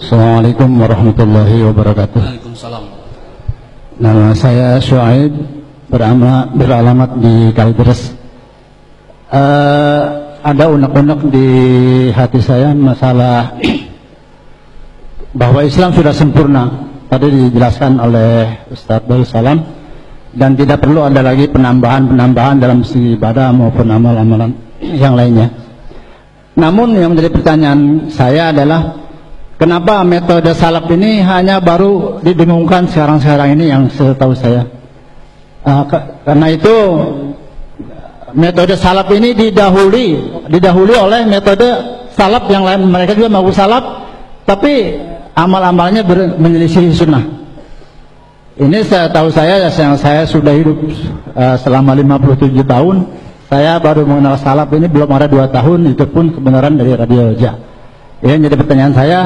Assalamualaikum warahmatullahi wabarakatuh. Waalaikumsalam. Nama saya Syuaib, beralamat di Kalideres. Ada unek-unek di hati saya masalah bahwa Islam sudah sempurna. Tadi dijelaskan oleh Ustaz Darussalam, dan tidak perlu ada lagi penambahan dalam segi ibadah maupun amal-amalan yang lainnya. Namun yang menjadi pertanyaan saya adalah, kenapa metode salaf ini hanya baru didengungkan sekarang-sekarang ini yang setahu saya? Karena itu metode salaf ini didahului oleh metode salaf yang lain. Mereka juga mengaku salaf, tapi amal-amalnya menyelisih sunnah. Ini setahu saya, yang saya sudah hidup selama 57 tahun, saya baru mengenal salaf ini belum ada 2 tahun, itu pun kebenaran dari Radio Roja. Ya, jadi pertanyaan saya,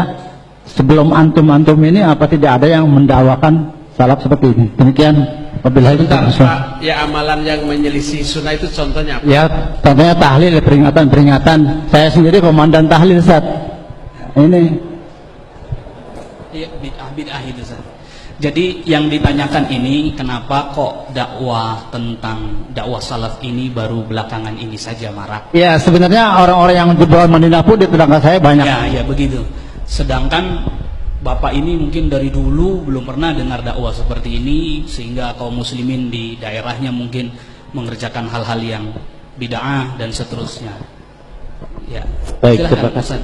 sebelum antum-antum ini apa tidak ada yang mendakwakan salaf seperti ini? Demikian. Wabillahi taufiq. Ya, amalan yang menyelisih sunnah itu contohnya apa? Ya, contohnya tahlil, peringatan. Saya sendiri komandan tahlil, Ustaz. Ini ya, bid'ah itu, Ustaz. Jadi yang ditanyakan ini, kenapa kok tentang dakwah salaf ini baru belakangan ini saja marak? ya, sebenarnya orang-orang yang di bawah Madinah pun di tetangga saya banyak. Ya begitu. Sedangkan Bapak ini mungkin dari dulu belum pernah dengar dakwah seperti ini, sehingga kaum muslimin di daerahnya mungkin mengerjakan hal-hal yang bid'ah dan seterusnya. Ya. Baik, terima kasih.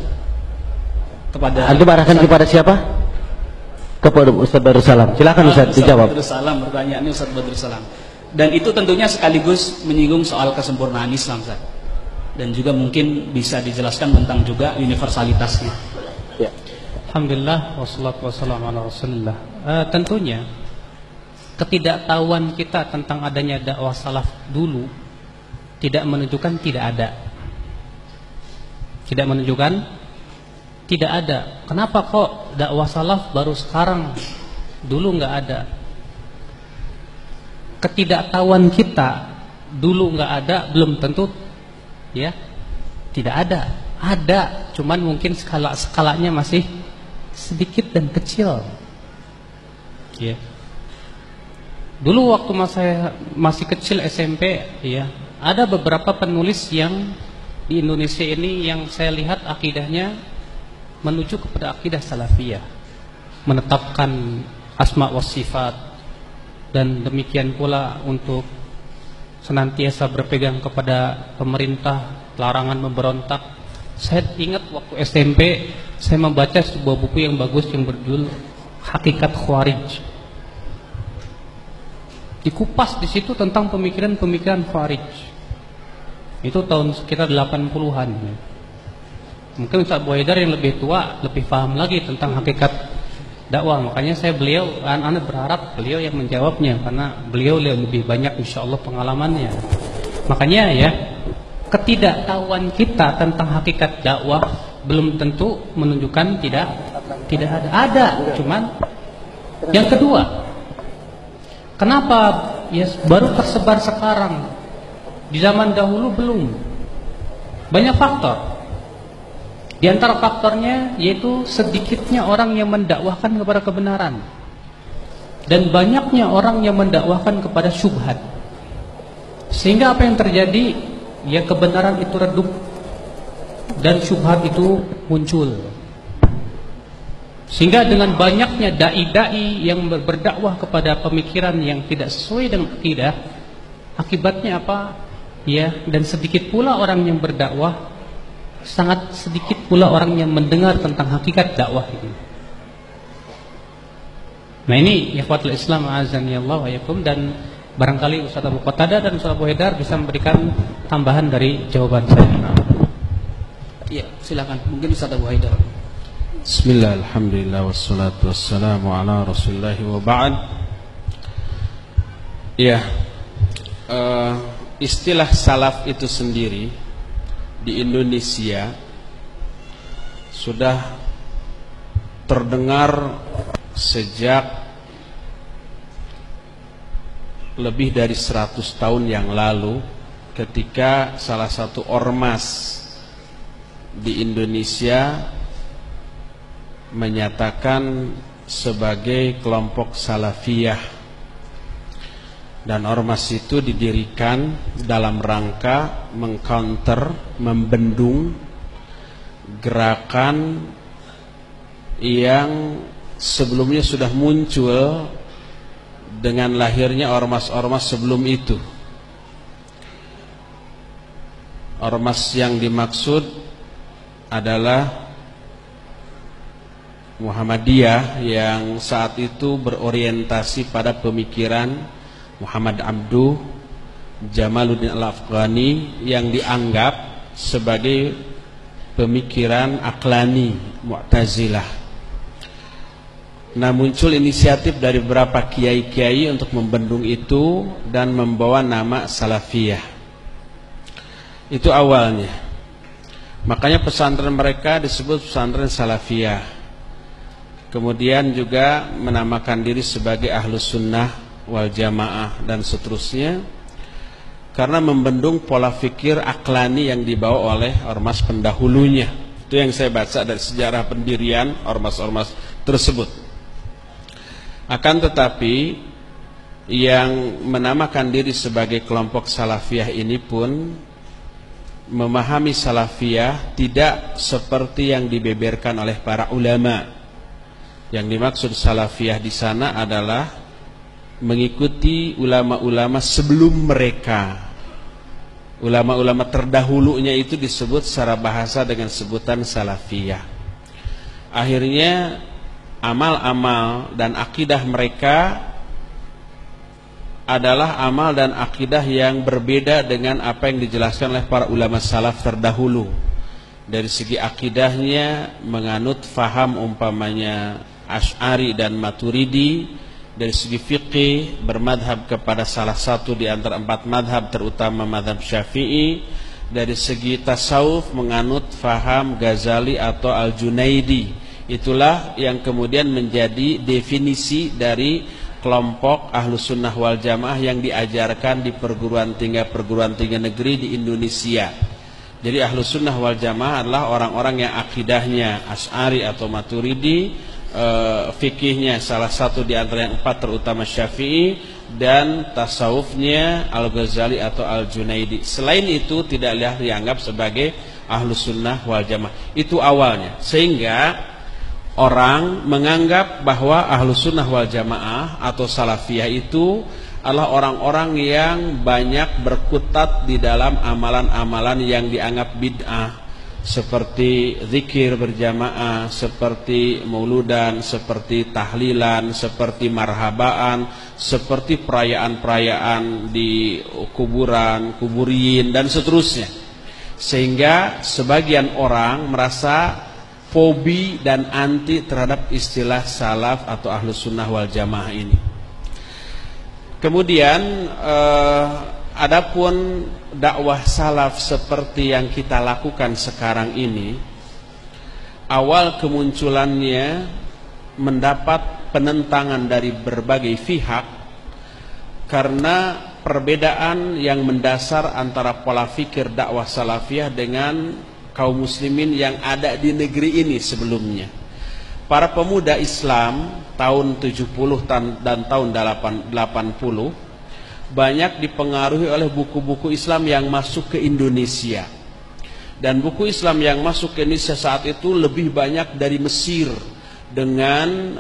Antum arahkan kepada siapa? Kepada Ustaz Darussalam. Silakan Ustaz, dijawab. Darussalam, pertanyaannya Ustaz Darussalam. Dan itu tentunya sekaligus menyinggung soal kesempurnaan Islam, Ustaz. Dan juga mungkin bisa dijelaskan tentang juga universalitasnya. Ya. Alhamdulillah, wassalatu wassalamu ala rasulillah. Tentunya ketidaktahuan kita tentang adanya dakwah salaf dulu tidak menunjukkan tidak ada. Tidak menunjukkan tidak ada. Kenapa kok dakwah salaf baru sekarang, dulu nggak ada? Ketidaktahuan kita dulu nggak ada belum tentu ya tidak ada. Ada, cuman mungkin skalanya masih sedikit dan kecil. Ya. Dulu waktu saya masih kecil SMP, ya, ada beberapa penulis yang di Indonesia ini yang saya lihat akidahnya menuju kepada akidah salafiyah, menetapkan asma wa sifat, dan demikian pula untuk senantiasa berpegang kepada pemerintah, larangan memberontak. Saya ingat waktu SMP saya membaca sebuah buku yang bagus yang berjudul Hakikat Khawarij. Dikupas di situ tentang pemikiran-pemikiran Khawarij. Itu tahun sekitar 80-an. Mungkin Ustaz Abu Haidar yang lebih tua lebih paham lagi tentang hakikat dakwah. Makanya saya anak berharap beliau yang menjawabnya, karena beliau lebih banyak insyaallah pengalamannya. Makanya ya, ketidaktahuan kita tentang hakikat dakwah belum tentu menunjukkan tidak ada. Ada, cuman yang kedua, kenapa ya baru tersebar sekarang? Di zaman dahulu belum. Banyak faktor. Di antara faktornya yaitu sedikitnya orang yang mendakwahkan kepada kebenaran, dan banyaknya orang yang mendakwahkan kepada syubhat. Sehingga apa yang terjadi? Ya, kebenaran itu redup dan syubhat itu muncul. Sehingga dengan banyaknya dai-dai yang berdakwah kepada pemikiran yang tidak sesuai dengan akidah, akibatnya apa? Ya, dan sedikit pula orang yang berdakwah, sangat sedikit pula orang yang mendengar tentang hakikat dakwah ini. Nah, ini ikhwatul Islam azani Allah wa yakum, dan barangkali Ustaz Abu Qatadah dan Ustaz Abu Haidar bisa memberikan tambahan dari jawaban saya. Iya, silakan. Mungkin Ustaz Abu Haidar. Bismillah, alhamdulillah, wassalatu wassalamu ala rasulillahi wa ba'd. Ya, istilah salaf itu sendiri di Indonesia sudah terdengar sejak lebih dari 100 tahun yang lalu, ketika salah satu ormas di Indonesia menyatakan sebagai kelompok salafiyah, dan ormas itu didirikan dalam rangka mengcounter, membendung gerakan yang sebelumnya sudah muncul dengan lahirnya ormas-ormas sebelum itu. Ormas yang dimaksud adalah Muhammadiyah yang saat itu berorientasi pada pemikiran Muhammad Abduh, Jamaluddin Al-Afghani, yang dianggap sebagai pemikiran aklani, Mu'tazilah. Nah, muncul inisiatif dari beberapa kiai-kiai untuk membendung itu dan membawa nama Salafiyah. Itu awalnya. Makanya pesantren mereka disebut pesantren Salafiyah. Kemudian juga menamakan diri sebagai Ahlus Sunnah wal Jamaah dan seterusnya, karena membendung pola fikir aklani yang dibawa oleh ormas pendahulunya. Itu yang saya baca dari sejarah pendirian ormas-ormas tersebut. Akan tetapi yang menamakan diri sebagai kelompok Salafiyah ini pun memahami Salafiyah tidak seperti yang dibeberkan oleh para ulama. Yang dimaksud Salafiyah di sana adalah mengikuti ulama-ulama sebelum mereka. Ulama-ulama terdahulunya itu disebut secara bahasa dengan sebutan Salafiyah. Akhirnya amal-amal dan akidah mereka adalah amal dan akidah yang berbeda dengan apa yang dijelaskan oleh para ulama salaf terdahulu. Dari segi akidahnya menganut faham umpamanya Asy'ari dan Maturidi. Dari segi fikih bermadhab kepada salah satu di antara 4 madhab, terutama madhab Syafi'i. Dari segi tasawuf menganut faham Ghazali atau Al-Junaidi. Itulah yang kemudian menjadi definisi dari kelompok Ahlus Sunnah wal Jamaah yang diajarkan di perguruan tinggi negeri di Indonesia. Jadi Ahlus Sunnah wal Jamaah adalah orang-orang yang akidahnya Asy'ari atau Maturidi, fikihnya salah satu di antara yang 4 terutama Syafi'i, dan tasawufnya Al-Ghazali atau Al-Junaidi. Selain itu tidak dianggap sebagai Ahlus Sunnah wal Jamaah. Itu awalnya. Sehingga orang menganggap bahwa Ahlus Sunnah wal Jamaah atau Salafiyah itu adalah orang-orang yang banyak berkutat di dalam amalan-amalan yang dianggap bid'ah, seperti zikir berjamaah, seperti mauludan, seperti tahlilan, seperti marhabaan, seperti perayaan-perayaan di kuburan, kuburiyin, dan seterusnya. Sehingga sebagian orang merasa fobi dan anti terhadap istilah salaf atau Ahlus Sunnah wal Jamaah ini. Kemudian adapun dakwah salaf seperti yang kita lakukan sekarang ini, awal kemunculannya mendapat penentangan dari berbagai pihak karena perbedaan yang mendasar antara pola fikir dakwah salafiyah dengan kaum muslimin yang ada di negeri ini sebelumnya. Para pemuda Islam tahun 70 dan tahun 80 banyak dipengaruhi oleh buku-buku Islam yang masuk ke Indonesia. Dan buku Islam yang masuk ke Indonesia saat itu lebih banyak dari Mesir, dengan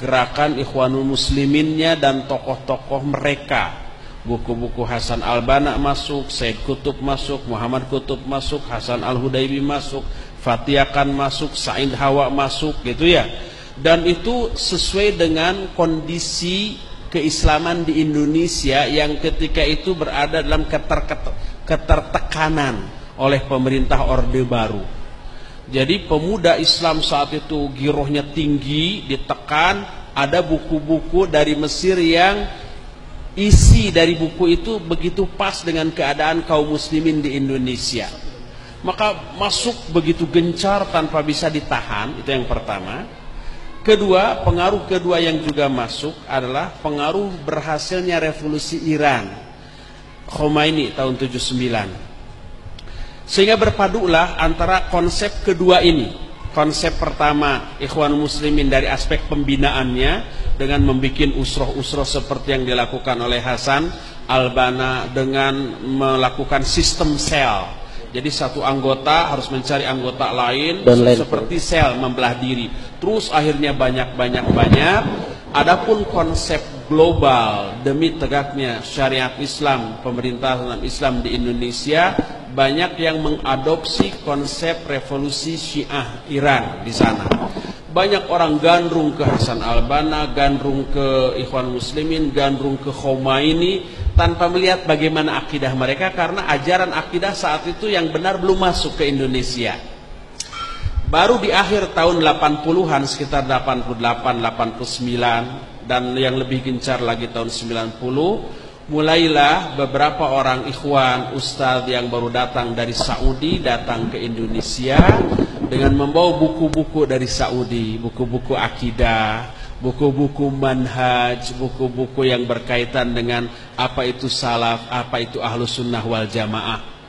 gerakan Ikhwanul Musliminnya dan tokoh-tokoh mereka. Buku-buku Hasan Al-Banna masuk, Said Qutb masuk, Muhammad Qutb masuk, Hasan Al-Hudaybi masuk, Fatiakan masuk, Said Hawa masuk, gitu ya. Dan itu sesuai dengan kondisi keislaman di Indonesia yang ketika itu berada dalam ketertekanan oleh pemerintah Orde Baru. Jadi pemuda Islam saat itu girohnya tinggi, ditekan. Ada buku-buku dari Mesir yang isi dari buku itu begitu pas dengan keadaan kaum muslimin di Indonesia. Maka masuk begitu gencar tanpa bisa ditahan. Itu yang pertama. Kedua, pengaruh kedua yang juga masuk adalah pengaruh berhasilnya revolusi Iran, Khomeini tahun 79. Sehingga berpadulah antara konsep kedua ini, konsep pertama Ikhwan Muslimin dari aspek pembinaannya dengan membuat usroh-usroh seperti yang dilakukan oleh Hasan Al-Banna dengan melakukan sistem sel. Jadi satu anggota harus mencari anggota lain seperti sel membelah diri. Terus akhirnya banyak. Adapun konsep global demi tegaknya syariat Islam, pemerintahan Islam di Indonesia, banyak yang mengadopsi konsep revolusi Syiah Iran di sana. Banyak orang gandrung ke Hasan Al-Banna, gandrung ke Ikhwan Muslimin, gandrung ke Khomeini tanpa melihat bagaimana akidah mereka, karena ajaran akidah saat itu yang benar belum masuk ke Indonesia. Baru di akhir tahun 80-an, sekitar 88, 89, dan yang lebih gencar lagi tahun 90, mulailah beberapa orang ikhwan, ustadz yang baru datang dari Saudi datang ke Indonesia dengan membawa buku-buku dari Saudi, buku-buku akidah, buku-buku manhaj, buku-buku yang berkaitan dengan apa itu salaf, apa itu ahlus sunnah wal jamaah.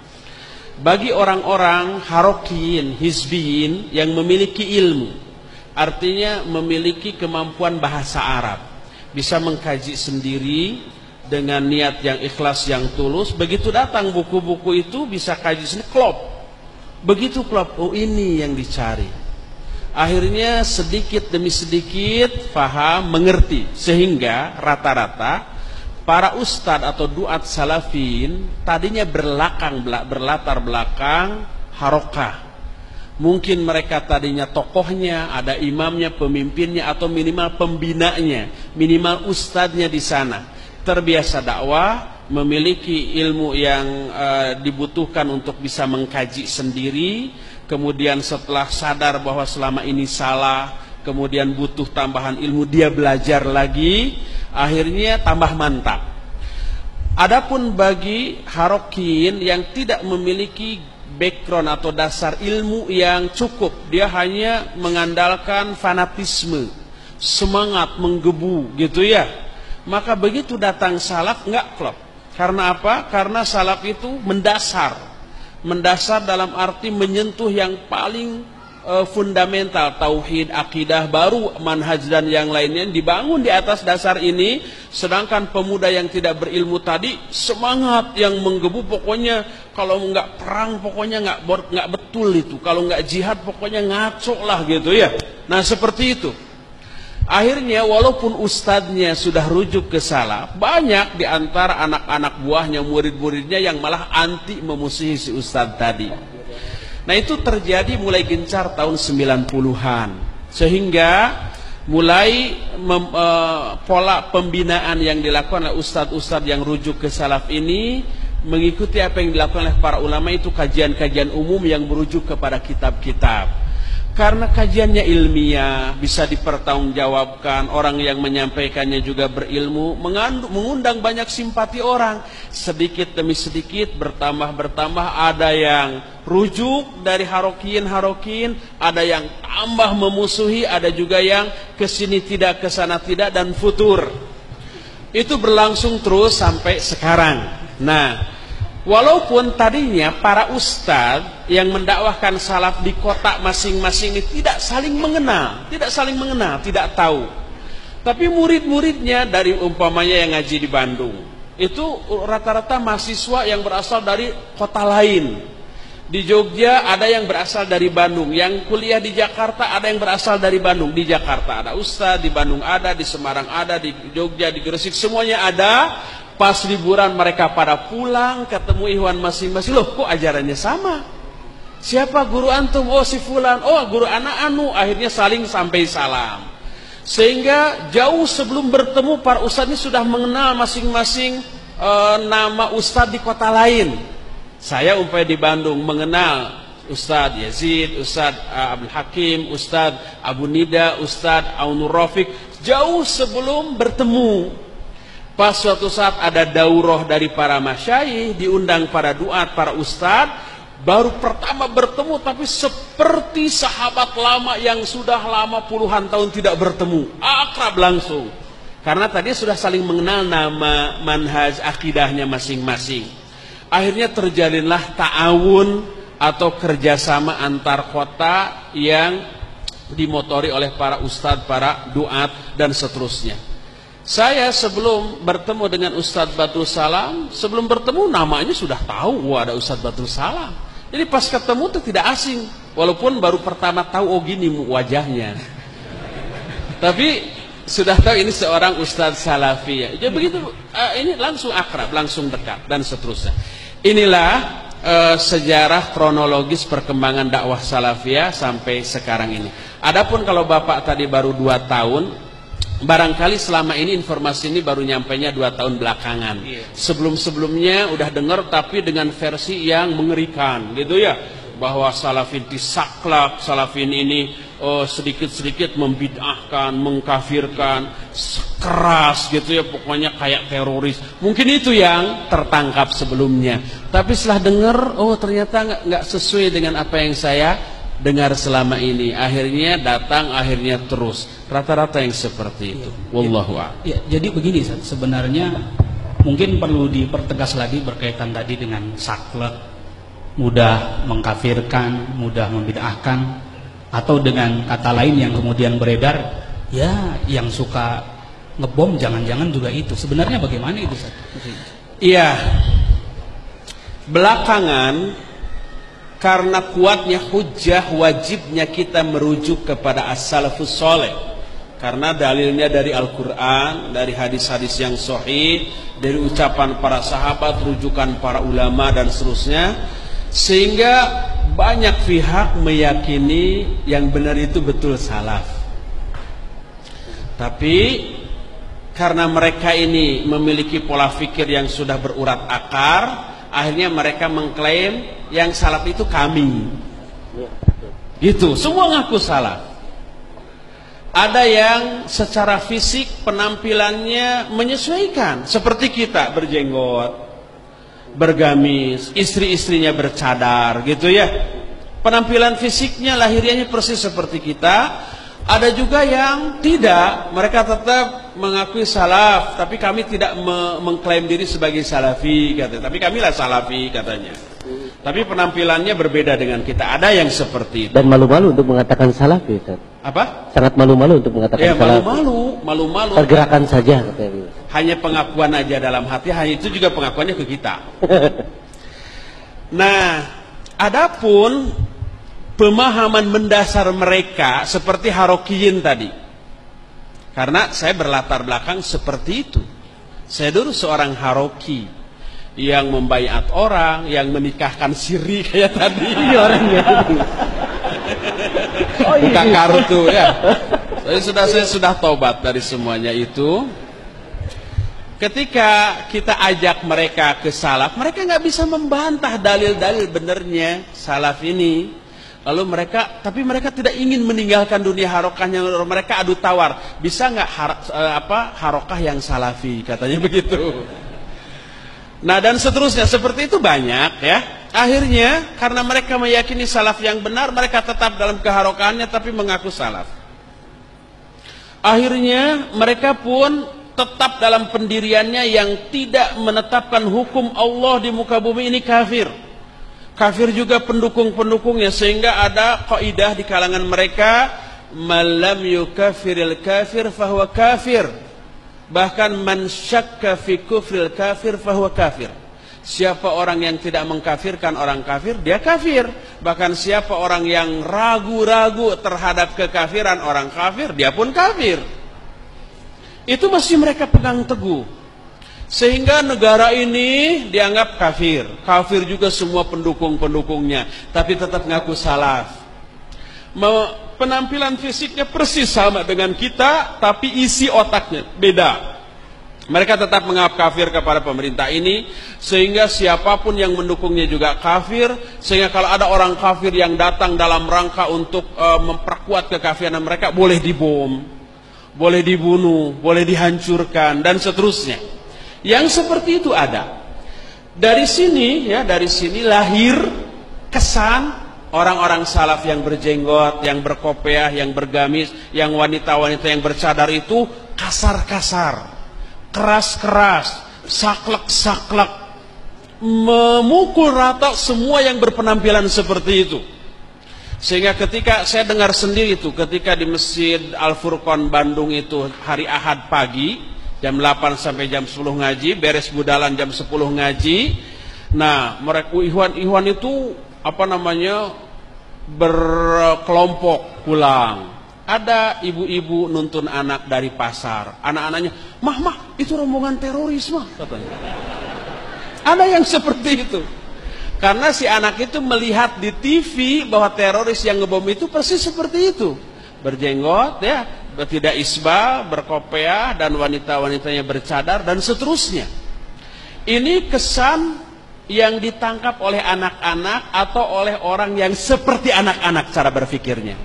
Bagi orang-orang harokin, hizbiyin yang memiliki ilmu, artinya memiliki kemampuan bahasa Arab, bisa mengkaji sendiri dengan niat yang ikhlas, yang tulus, begitu datang buku-buku itu bisa kaji sendiri, klop. Begitu klop, oh ini yang dicari. Akhirnya sedikit demi sedikit faham, mengerti, sehingga rata-rata para ustadz atau duat salafin tadinya berlatar belakang harokah. Mungkin mereka tadinya tokohnya, ada imamnya, pemimpinnya, atau minimal pembinanya, minimal ustadznya di sana. Terbiasa dakwah, memiliki ilmu yang dibutuhkan untuk bisa mengkaji sendiri. Kemudian setelah sadar bahwa selama ini salah, kemudian butuh tambahan ilmu, dia belajar lagi, akhirnya tambah mantap. Adapun bagi harokin yang tidak memiliki background atau dasar ilmu yang cukup, dia hanya mengandalkan fanatisme, semangat menggebu gitu ya, maka begitu datang salaf nggak klop. Karena apa? Karena salaf itu mendasar dalam arti menyentuh yang paling fundamental, tauhid, akidah, baru manhaj dan yang lainnya dibangun di atas dasar ini. Sedangkan pemuda yang tidak berilmu tadi semangat yang menggebu, pokoknya kalau nggak perang pokoknya nggak betul itu, kalau nggak jihad pokoknya ngaco lah gitu ya. Nah seperti itu. Akhirnya walaupun ustadznya sudah rujuk ke salaf, banyak di antara anak-anak buahnya, murid-muridnya yang malah anti, memusuhi si ustadz tadi. Nah itu terjadi mulai gencar tahun 90-an. Sehingga mulai pola pembinaan yang dilakukan oleh ustadz-ustadz yang rujuk ke salaf ini mengikuti apa yang dilakukan oleh para ulama, itu kajian-kajian umum yang merujuk kepada kitab-kitab. Karena kajiannya ilmiah, bisa dipertanggungjawabkan, orang yang menyampaikannya juga berilmu, mengundang banyak simpati orang. Sedikit demi sedikit bertambah, ada yang rujuk dari harokin, ada yang tambah memusuhi, ada juga yang kesini tidak, kesana tidak, dan futur. Itu berlangsung terus sampai sekarang. Nah, walaupun tadinya para ustadz yang mendakwahkan salaf di kota masing-masing ini tidak saling mengenal, tidak tahu. Tapi murid-muridnya dari umpamanya yang ngaji di Bandung, itu rata-rata mahasiswa yang berasal dari kota lain. Di Jogja ada yang berasal dari Bandung, yang kuliah di Jakarta ada yang berasal dari Bandung. Di Jakarta ada ustadz, di Bandung ada, di Semarang ada, di Jogja, di Gresik, semuanya ada. Pas liburan mereka pada pulang, ketemu ikhwan masing-masing. Loh kok ajarannya sama? Siapa guru antum? Oh si fulan. Oh guru anak anu. Akhirnya saling sampai salam. Sehingga jauh sebelum bertemu para ustadz ini sudah mengenal masing-masing nama ustadz di kota lain. Saya umpamanya di Bandung mengenal Ustadz Yazid, Ustadz Abdul Hakim, Ustadz Abu Nida, Ustadz Aunur Rafiq, jauh sebelum bertemu. Pas suatu saat ada daurah dari para masyayikh, diundang para duat, para ustadz, baru pertama bertemu, tapi seperti sahabat lama yang sudah lama puluhan tahun tidak bertemu, akrab langsung. Karena tadi sudah saling mengenal nama, manhaj, akidahnya masing-masing. Akhirnya terjalinlah ta'awun atau kerjasama antar kota yang dimotori oleh para ustadz, para duat dan seterusnya. Saya sebelum bertemu dengan Ustadz Badrul Salam, sebelum bertemu namanya sudah tahu, ada Ustadz Badrul Salam. Jadi pas ketemu itu tidak asing, walaupun baru pertama tahu, oh gini wajahnya. Tapi sudah tahu ini seorang Ustadz Salafi. Jadi begitu, ini langsung akrab, langsung dekat dan seterusnya. Inilah sejarah kronologis perkembangan dakwah Salafiyah sampai sekarang ini. Adapun kalau Bapak tadi baru 2 tahun, barangkali selama ini informasi ini baru nyampainya 2 tahun belakangan. Sebelum-sebelumnya udah dengar tapi dengan versi yang mengerikan gitu ya, bahwa salafin disaklak, salafin ini sedikit-sedikit membid'ahkan, mengkafirkan, keras gitu ya, pokoknya kayak teroris. Mungkin itu yang tertangkap sebelumnya. Tapi setelah dengar, oh ternyata nggak sesuai dengan apa yang saya dengar selama ini. Akhirnya datang, akhirnya terus. Rata-rata yang seperti itu. Wallahu a'lam. Ya, jadi begini, sebenarnya mungkin perlu dipertegas lagi berkaitan tadi dengan saklek, mudah mengkafirkan, mudah membid'ahkan, atau dengan kata lain yang kemudian beredar, ya yang suka ngebom jangan-jangan juga itu. Sebenarnya bagaimana itu, Ustaz? Iya. Belakangan karena kuatnya hujjah, wajibnya kita merujuk kepada as-salafus saleh. Karena dalilnya dari Al-Quran, dari hadis-hadis yang sahih, dari ucapan para sahabat, rujukan para ulama dan seterusnya. Sehingga banyak pihak meyakini yang benar itu betul salaf. Tapi karena mereka ini memiliki pola pikir yang sudah berurat akar, akhirnya mereka mengklaim yang salaf itu kami. Gitu, semua ngaku salaf. Ada yang secara fisik penampilannya menyesuaikan, seperti kita berjenggot, bergamis, istri-istrinya bercadar gitu ya. Penampilan fisiknya, lahiriahnya persis seperti kita. Ada juga yang tidak, mereka tetap mengakui salaf, tapi kami tidak mengklaim diri sebagai salafi katanya. Tapi kamilah salafi katanya. Tapi penampilannya berbeda dengan kita. Ada yang seperti itu. Dan malu-malu untuk mengatakan salafi, Ustaz. Apa? Sangat malu-malu untuk mengatakan salafi. Malu-malu. Pergerakan saja katanya. Hanya pengakuan aja dalam hati, hanya itu juga pengakuannya ke kita. Nah, adapun pemahaman mendasar mereka seperti Harokiyin tadi. Karena saya berlatar belakang seperti itu. Saya dulu seorang Haroki yang membaiat orang, yang menikahkan siri kayak tadi. Ini orangnya. Buka kartu ya. Saya sudah tobat dari semuanya itu. Ketika kita ajak mereka ke salaf, mereka nggak bisa membantah dalil-dalil benernya salaf ini. Lalu tapi mereka tidak ingin meninggalkan dunia harokahnya. Mereka adu tawar, bisa nggak harokah yang salafi, katanya begitu. Nah dan seterusnya, seperti itu banyak ya. Akhirnya karena mereka meyakini salaf yang benar, mereka tetap dalam keharokahannya tapi mengaku salaf. Akhirnya mereka pun tetap dalam pendiriannya yang tidak menetapkan hukum Allah di muka bumi ini kafir. Kafir juga pendukung-pendukungnya, sehingga ada kaidah di kalangan mereka, malam yukafiril kafir fahuwa kafir. Bahkan man syakka fi kufril kafir fahuwa kafir. Siapa orang yang tidak mengkafirkan orang kafir, dia kafir. Bahkan siapa orang yang ragu-ragu terhadap kekafiran orang kafir, dia pun kafir. Itu masih mereka pegang teguh. Sehingga negara ini dianggap kafir. Kafir juga semua pendukung-pendukungnya, tapi tetap ngaku salaf. Penampilan fisiknya persis sama dengan kita, tapi isi otaknya beda. Mereka tetap menganggap kafir kepada pemerintah ini, sehingga siapapun yang mendukungnya juga kafir. Sehingga kalau ada orang kafir yang datang dalam rangka untuk memperkuat kekafiran mereka, boleh dibom, boleh dibunuh, boleh dihancurkan, dan seterusnya. Yang seperti itu ada. Dari sini lahir kesan orang-orang salaf yang berjenggot, yang berkopiah, yang bergamis, yang wanita-wanita yang bercadar itu kasar-kasar, keras-keras, saklek-saklek, memukul rata semua yang berpenampilan seperti itu. Sehingga ketika saya dengar sendiri itu, ketika di Masjid Al-Furqan Bandung itu hari Ahad pagi, jam 8 sampai jam 10 ngaji, beres budalan jam 10 ngaji. Nah, mereka ikhwan itu berkelompok pulang. Ada ibu-ibu nuntun anak dari pasar. Anak-anaknya, mah, itu rombongan teroris mah, katanya. Ada yang seperti itu. Karena si anak itu melihat di TV bahwa teroris yang ngebom itu persis seperti itu. Berjenggot, ya, tidak isbal, berkopiah, dan wanita-wanitanya bercadar, dan seterusnya. Ini kesan yang ditangkap oleh anak-anak atau oleh orang yang seperti anak-anak cara berpikirnya.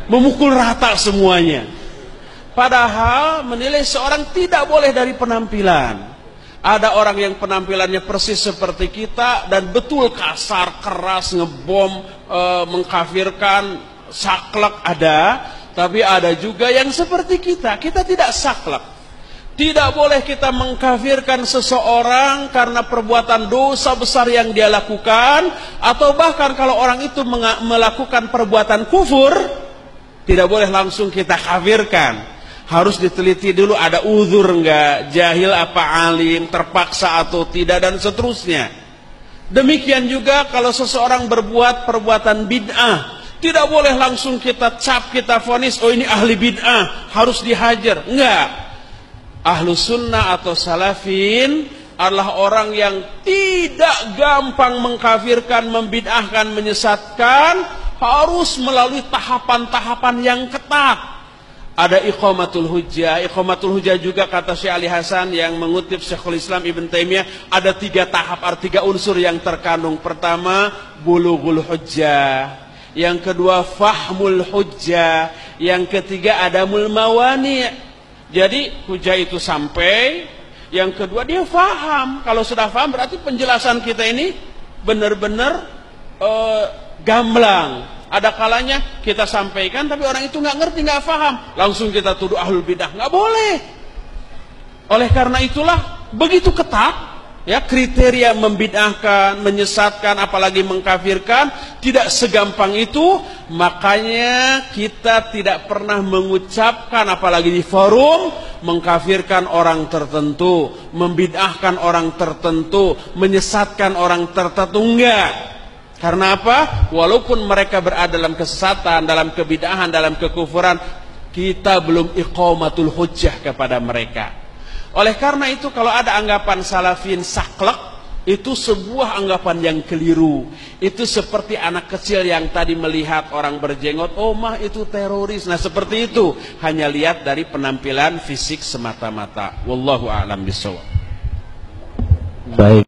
Memukul rata semuanya. Padahal menilai seorang tidak boleh dari penampilan. Ada orang yang penampilannya persis seperti kita dan betul kasar, keras, ngebom, mengkafirkan, saklek ada. Tapi ada juga yang seperti kita. Kita tidak saklek. Tidak boleh kita mengkafirkan seseorang karena perbuatan dosa besar yang dia lakukan. Atau bahkan kalau orang itu melakukan perbuatan kufur, tidak boleh langsung kita kafirkan. Harus diteliti dulu ada uzur enggak, jahil apa alim, terpaksa atau tidak, dan seterusnya. Demikian juga kalau seseorang berbuat perbuatan bid'ah, tidak boleh langsung kita cap, kita vonis, oh ini ahli bid'ah, harus dihajar. Enggak. Ahlu sunnah atau salafin adalah orang yang tidak gampang mengkafirkan, membid'ahkan, menyesatkan, harus melalui tahapan-tahapan yang ketat. Ada iqamatul hujjah. Iqamatul hujjah juga kata Syekh Ali Hasan yang mengutip Syekhul Islam Ibn Taimiyah, ada 3 tahap, 3 unsur yang terkandung. Pertama, bulughul hujjah. Yang kedua, fahmul hujjah. Yang ketiga, adamul mawani'. Jadi hujjah itu sampai. Yang kedua, dia faham. Kalau sudah faham berarti penjelasan kita ini benar-benar gamblang. Ada kalanya kita sampaikan tapi orang itu nggak ngerti, nggak paham, langsung kita tuduh ahlul bidah. Nggak boleh. Oleh karena itulah begitu ketat ya kriteria membid'ahkan, menyesatkan, apalagi mengkafirkan, tidak segampang itu. Makanya kita tidak pernah mengucapkan, apalagi di forum, mengkafirkan orang tertentu, membid'ahkan orang tertentu, menyesatkan orang tertentu. Enggak. Karena apa? Walaupun mereka berada dalam kesesatan, dalam kebid'ahan, dalam kekufuran, kita belum iqamatul hujjah kepada mereka. Oleh karena itu kalau ada anggapan salafin saklek, itu sebuah anggapan yang keliru. Itu seperti anak kecil yang tadi melihat orang berjenggot, oh mah itu teroris. Nah seperti itu, hanya lihat dari penampilan fisik semata-mata. Wallahu a'lam bishawab. Baik.